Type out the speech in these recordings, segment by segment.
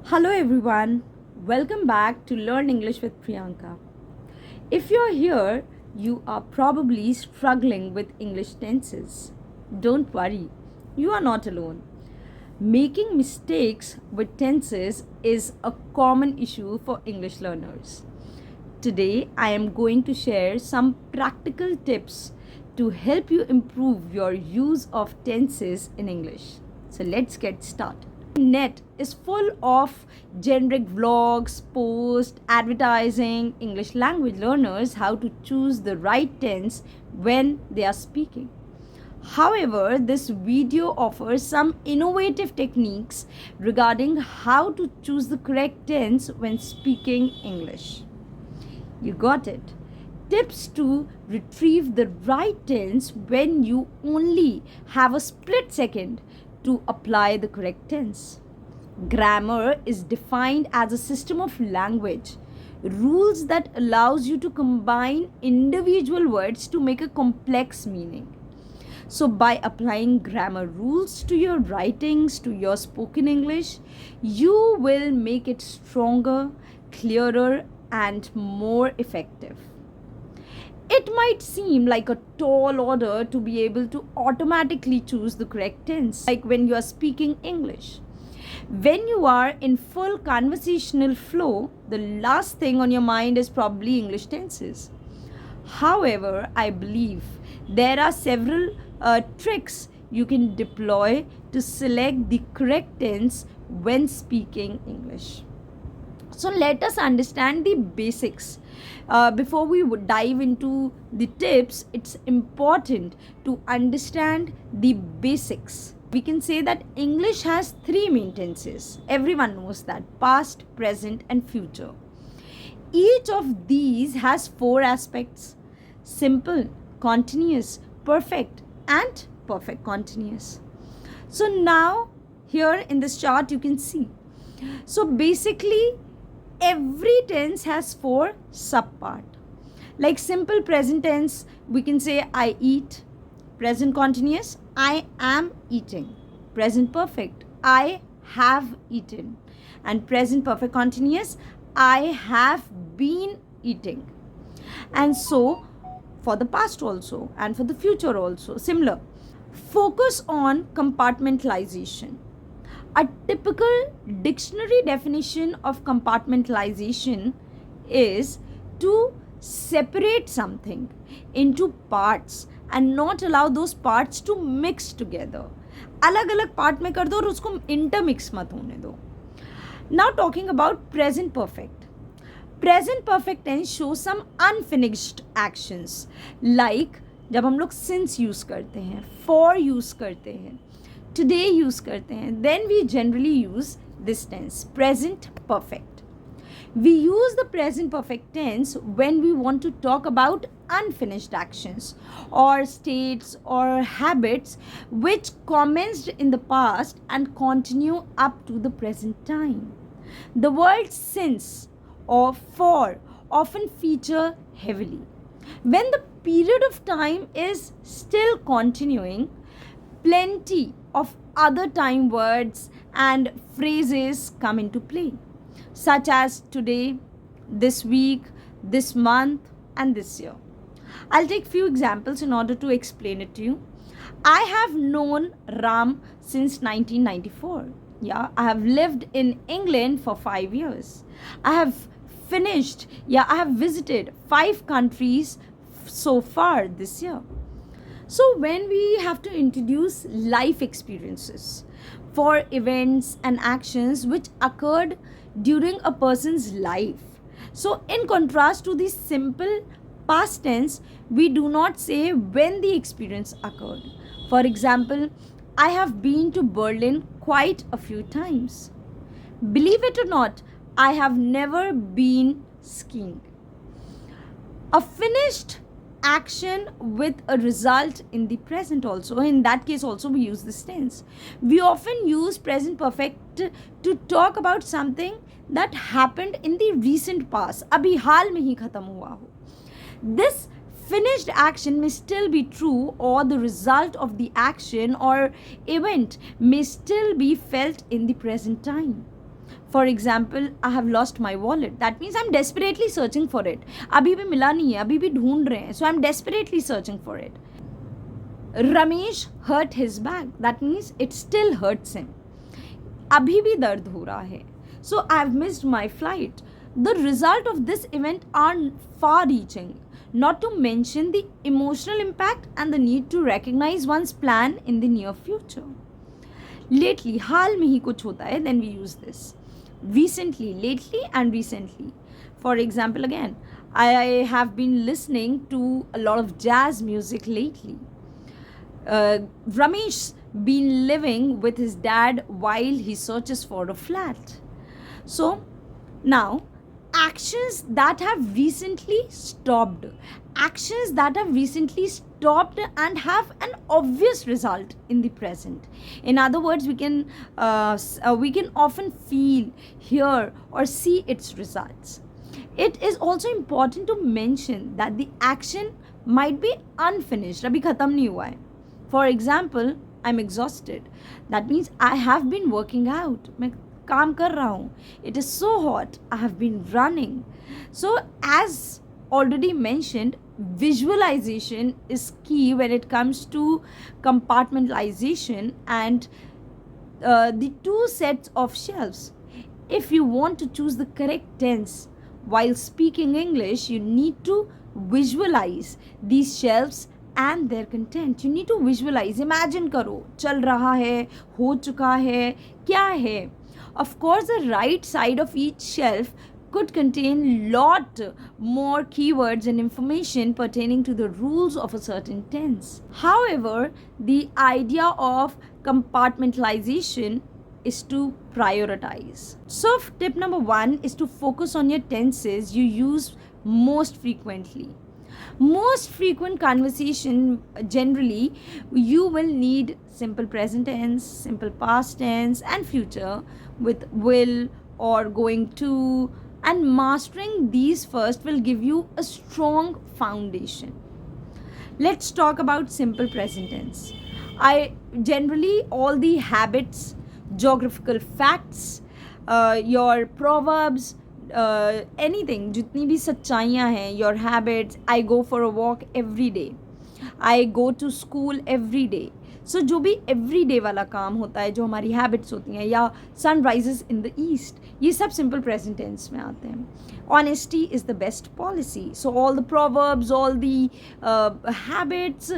Hello everyone, welcome back to Learn English with Priyanka. If you're here, you are probably struggling with English tenses. Don't worry, you are not alone. Making mistakes with tenses is a common issue for English learners. Today, I am going to share some practical tips to help you improve your use of tenses in English. So let's get started. Net is full of generic vlogs, posts, advertising English language learners how to choose the right tense when they are speaking. However, this video offers some innovative techniques regarding how to choose the correct tense when speaking English. You got it. Tips to retrieve the right tense when you only have a split second to apply the correct tense. Grammar is defined as a system of language, rules that allows you to combine individual words to make a complex meaning. So by applying grammar rules to your writings, to your spoken English, you will make it stronger, clearer, and more effective. It might seem like a tall order to be able to automatically choose the correct tense, like when you are speaking English. When you are in full conversational flow, the last thing on your mind is probably English tenses. However, I believe there are several tricks you can deploy to select the correct tense when speaking English. So let us understand the basics. Before we would dive into the tips, it's important to understand the basics. We can say that English has three main tenses. Everyone knows that: past, present, and future. Each of these has four aspects: simple, continuous, perfect, and perfect continuous. So now here in this chart you can see. So basically every tense has four subpart. Like simple present tense, we can say I eat. Present continuous, I am eating. Present perfect, I have eaten. And present perfect continuous, I have been eating. And so for the past also and for the future also similar. Focus on compartmentalization. A typical dictionary definition of compartmentalization is to separate something into parts and not allow those parts to mix together. अलग अलग part में कर दो और उसको intermix मत होने दो. Now talking about present perfect. Present perfect tense shows some unfinished actions like जब हम लोग since यूज़ करते हैं, for यूज़ करते हैं, today यूज़ करते हैं, then we generally use this tense, present perfect. We use the present perfect tense when we want to talk about unfinished actions or states or habits which commenced in the past and continue up to the present time. The words since or for often feature heavily. When the period of time is still continuing, plenty of other time words and phrases come into play, such as today, this week, this month, and this year. I'll take few examples in order to explain it to you. I have known Ram since 1994. Yeah, I have lived in England for 5 years. I have I have visited 5 countries so far this year. So when we have to introduce life experiences for events and actions which occurred during a person's life. So in contrast to the simple past tense, we do not say when the experience occurred. For example, I have been to Berlin quite a few times. Believe it or not, I have never been skiing. A finished action with a result in the present also. In that case also we use this tense. We often use present perfect to talk about something that happened in the recent past. अभी हाल में ही खत्म हुआ हो. This finished action may still be true, or the result of the action or event may still be felt in the present time. For example, I have lost my wallet. That means I'm desperately searching for it. अभी भी मिला नहीं है, अभी भी ढूंढ रहे हैं. So I'm desperately searching for it. Ramesh hurt his back. That means it still hurts him. अभी भी दर्द हो रहा है. So I've missed my flight. The result of this event are far-reaching. Not to mention the emotional impact and the need to recognize one's plan in the near future. Lately, हाल में ही कुछ होता है, then we use this. Recently, lately and recently. For example, again, I have been listening to a lot of jazz music lately. Ramesh been living with his dad while he searches for a flat. So now, actions that have recently stopped, actions that have recently stopped and have an obvious result in the present. In other words, we can often feel, hear or see its results. It is also important to mention that the action might be unfinished, अभी खत्म नहीं हुआ है. For example, I'm exhausted. That means I have been working out. मैं काम कर रहा हूँ. It is so hot. I have been running. So as already mentioned, visualization is key when it comes to compartmentalization and the two sets of shelves. If you want to choose the correct tense while speaking English, you need to visualize these shelves and their content. You need to visualize. Imagine करो, चल रहा है, हो चुका है, क्या है. Of course, the right side of each shelf could contain lot more keywords and information pertaining to the rules of a certain tense. However, the idea of compartmentalization is to prioritize. So tip number 1 is to focus on your tenses you use most frequently. Most frequent conversation, generally you will need simple present tense, simple past tense and future with will or going to, and mastering these first will give you a strong foundation. Let's talk about simple present tense. I generally all the habits, geographical facts, your proverbs, anything, जितनी भी सच्चाइयाँ हैं, your habits, I go for a walk every day, I go to school every day. So जो भी every day वाला काम होता है, जो हमारी habits होती हैं, या sun rises in the east, ये सब simple present tense में आते हैं. Honesty is the best policy. So all the proverbs, all the habits,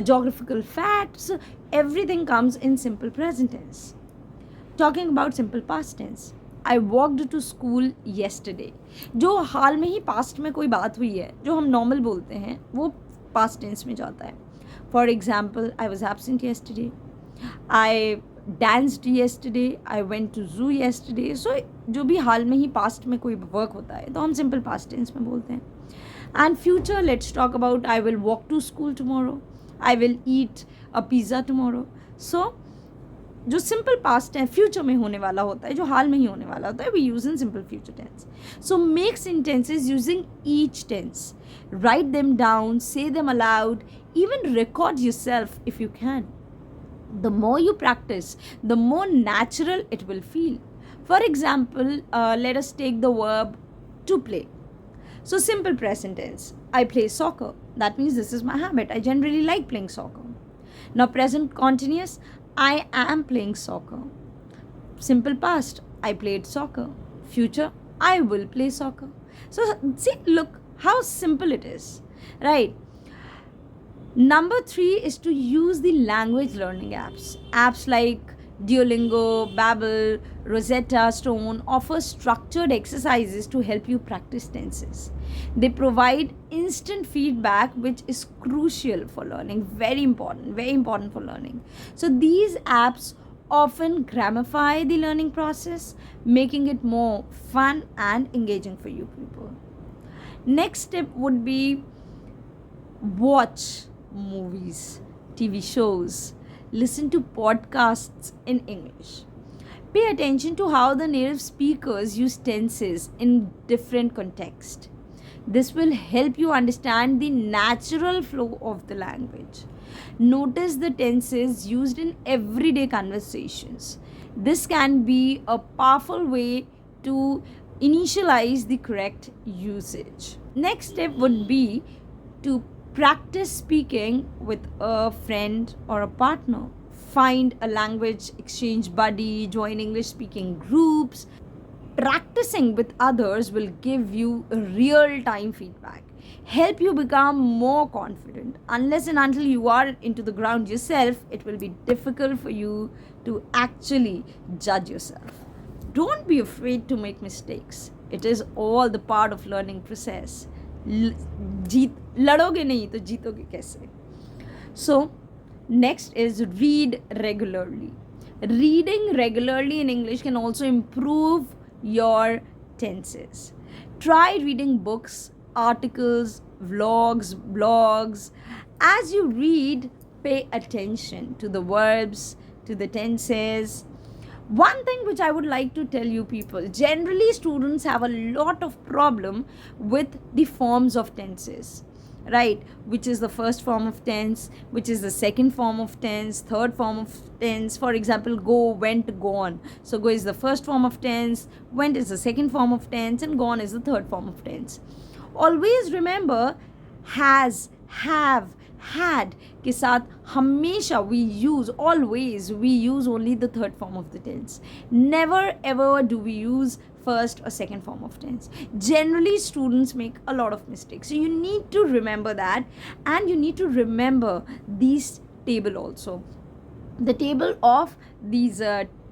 geographical facts, everything comes in simple present tense. Talking about simple past tense, I walked to school yesterday. जो हाल में ही past में कोई बात हुई है, जो हम normal बोलते हैं, वो past tense में जाता है. For example, I was absent yesterday. I danced yesterday. I went to zoo yesterday. So जो भी हाल में ही past में कोई work होता है, तो हम simple past tense में बोलते हैं. And future, let's talk about I will walk to school tomorrow. I will eat a pizza tomorrow. So जो सिंपल पास्ट है, फ्यूचर में होने वाला होता है, जो हाल में ही होने वाला होता है, we use in simple future tense. So make sentences using each tense. Write them down, say them aloud, even record yourself if you can. The more you practice, the more natural it will feel. For example, let us take the verb to play. So simple present tense, I play soccer. That means this is my habit. I generally like playing soccer. Now present continuous, I am playing soccer. Simple past, I played soccer. Future, I will play soccer. So see, look how simple it is, right? Number 3 is to use the language learning apps. Apps like Duolingo, Babbel, Rosetta Stone offer structured exercises to help you practice tenses. They provide instant feedback, which is crucial for learning. Very important for learning. So these apps often gramify the learning process, making it more fun and engaging for you people. Next step would be watch movies, TV shows, listen to podcasts in English. Pay attention to how the native speakers use tenses in different contexts. This will help you understand the natural flow of the language. Notice the tenses used in everyday conversations. This can be a powerful way to initialize the correct usage. Next step would be to practice speaking with a friend or a partner. Find a language exchange buddy, join English speaking groups. Practicing with others will give you real time feedback, help you become more confident. Unless and until you are into the ground yourself, it will be difficult for you to actually judge yourself. Don't be afraid to make mistakes. It is all the part of learning process. लड़ोगे नहीं तो जीतोगे कैसे? So next is read regularly. Reading regularly in English can also improve your tenses. Try reading books, articles, vlogs, blogs. As you read, pay attention to the verbs, to the tenses. One thing which I would like to tell you people, generally students have a lot of problem with the forms of tenses, right? Which is the first form of tense, which is the second form of tense, third form of tense. For example, go, went, gone. So go is the first form of tense, went is the second form of tense, and gone is the third form of tense. Always remember, has, have, had के साथ हमेशा we use, always we use only the third form of the tense. Never ever do we use first or second form of tense. Generally students make a lot of mistakes, so you need to remember that, and you need to remember these table also, the table of these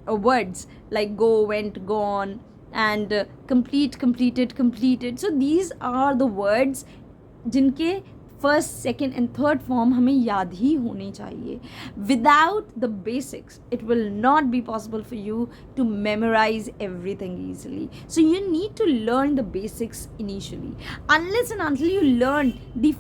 words like go, went, gone, and complete, completed, completed. So these are the words जिनके first, second and third form हमें याद ही होने चाहिए. Without the basics it will not be possible for you to memorise everything easily. So you need to learn the basics initially. Unless and until you learn the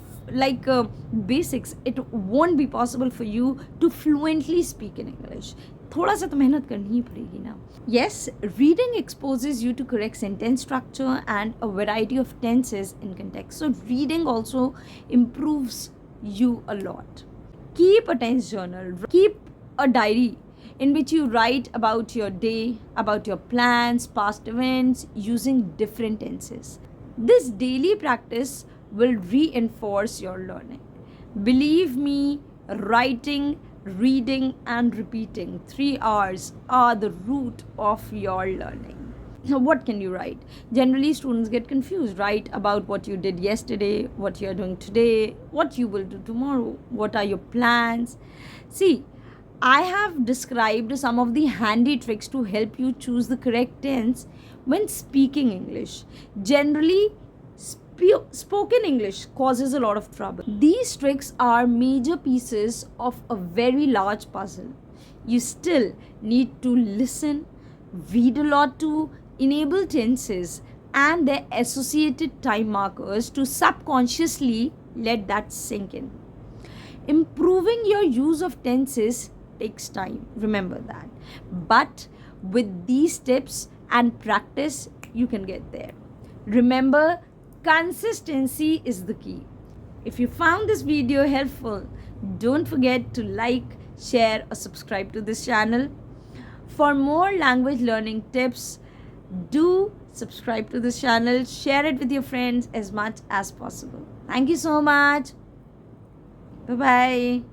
basics, it won't be possible for you to fluently speak in English. थोड़ा सा तो मेहनत करनी ही पड़ेगी ना. Yes, reading exposes you to correct sentence structure and a variety of tenses in context. So reading also improves you a lot. Keep a tense journal. Keep a diary in which you write about your day, about your plans, past events, using different tenses. This daily practice will reinforce your learning. Believe me, writing, reading and repeating 3 R's are the root of your learning. Now, what can you write? Generally, students get confused. Write about what you did yesterday, what you are doing today, what you will do tomorrow, what are your plans. See, I have described some of the handy tricks to help you choose the correct tense when speaking English. Generally, spoken English causes a lot of trouble. These tricks are major pieces of a very large puzzle. You still need to listen, read a lot to enable tenses and their associated time markers to subconsciously let that sink in. Improving your use of tenses takes time, remember that. But with these tips and practice, you can get there. Remember, consistency is the key. If you found this video helpful, don't forget to like, share or subscribe to this channel. For more language learning tips, do subscribe to this channel, share it with your friends as much as possible. Thank you so much. Bye bye.